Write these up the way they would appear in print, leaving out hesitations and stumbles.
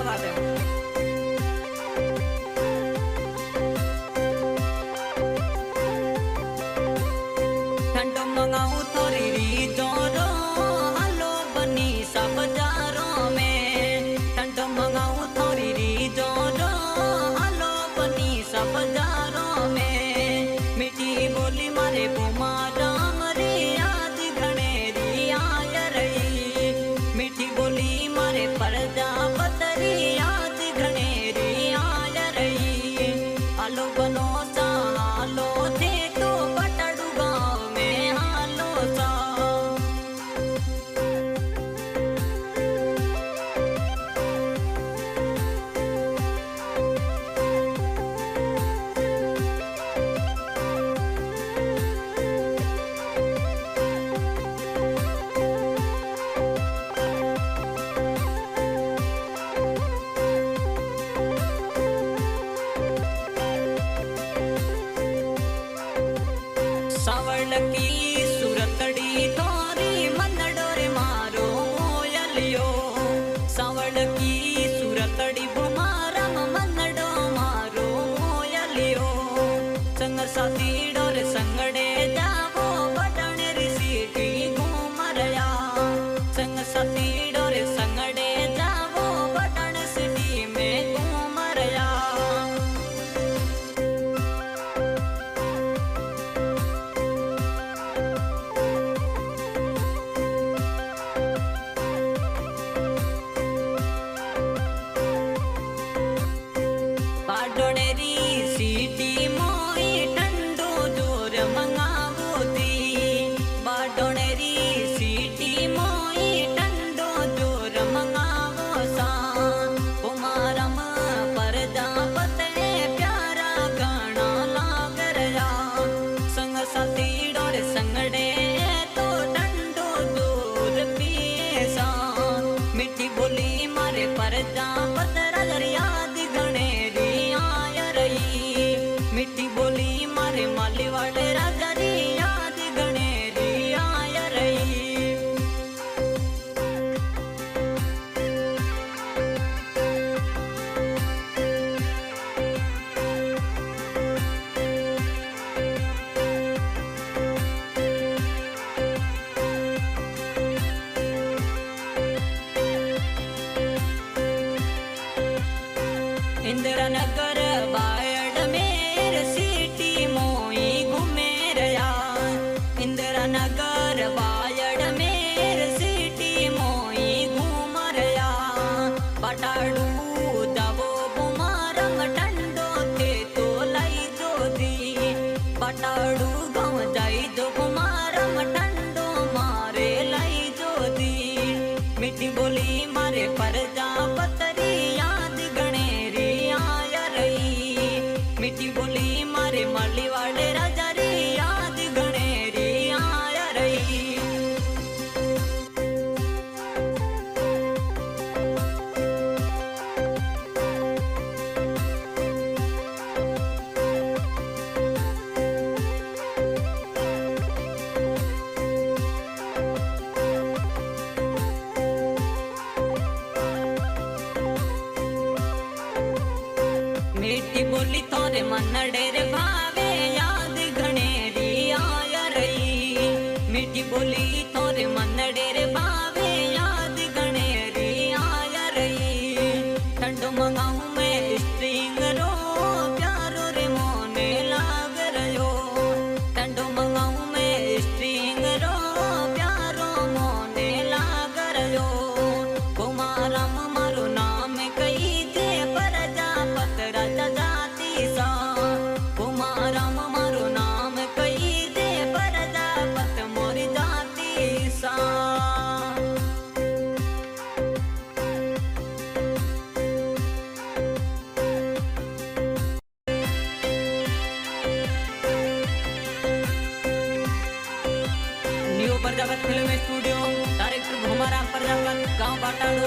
बात है। ठंडो मंगाऊ थोड़ी रीजोरो हलो बनी सब बाजारों में। ठंडो मंगाऊ थोड़ी रीजोरो हलो बनी सब बाजारों में। मीठी बोली मारे बुमारा मरी याद घनेरी आय रही। मीठी बोली मारे परजा पतरी याद घनेरी आय रही। आलो बनो सा हालो थे तो पटड़ू गाँव में हालो सा। सावल की सुरतड़ी थोरी मनडोरे मारो मोयलियो। सावल की सुरतड़ी बुमारा मनडो मारो मोयलियो। संग साथी डोरे संगड़े जावो बटन ऋषि घूम रया। संग साथी डोरे संगड़े जावो बटन सिटी में घूम रया। बाडोनेरी सीटी मोई ठंडो जोर मंगावो दी। बाडोनेरी सीटी मोई ठंडो जोर मंगावो सा। कुमारम प्रजापते प्यारा गाना लाग रया। संग साथी डोरे संगड़े तो ठंडो जोर पिए सा। मीठी बोली मारे प्रजापत याद घनेरी आय रही। मीठी बोली मारे माली वाले राजा री याद घनेरी आय रही। इंदिरा नगर बायड मेर सिटी मोई घूमे रया। इंदिरा नगर बायड मेर सिटी मोई घूम रया। पटाड़ू दबो बुमारम ठंडो थे तो लाई जो दी। पटाड़ू गाँव जाई जो बुमारम ठंडो मारे लाई जो दी। मीठी बोली मारे प्रजापतरी याद घनेरी आय रही। मीठी बोली मारे माली वाले राजा री याद घनेरी आय रही। मीठी बोली थोरे मनडे रे भावे याद घनेरी आय रही। मीठी बोली थोरे मनडे रे भावे याद घनेरी आय रही। ठंडो मंगाऊ में स्ट्रिंग रो प्यारो रे मोने लाग रयो। ठंडो मंगाऊ में स्ट्रिंग रो प्यारो मोने लाग रयो। कुमारम मारो नाम कही दे प्रजापत राजा जाति सा। कुमारम मारो नाम कही दे प्रजापत मोरी जाति सा। New Prajapat film studio director Bhumaram Prajapat गाँव बाटाड़ू।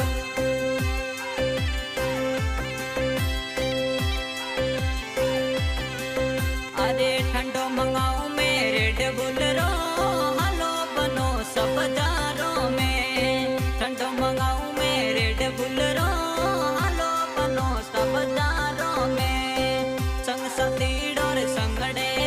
अरे ठंडो मंगाऊ मेरे डबुलरो हलो बनो सब बाजारों में। ठंडो मंगाऊ मेरे डबुलरो हलो सती डोर संगड़े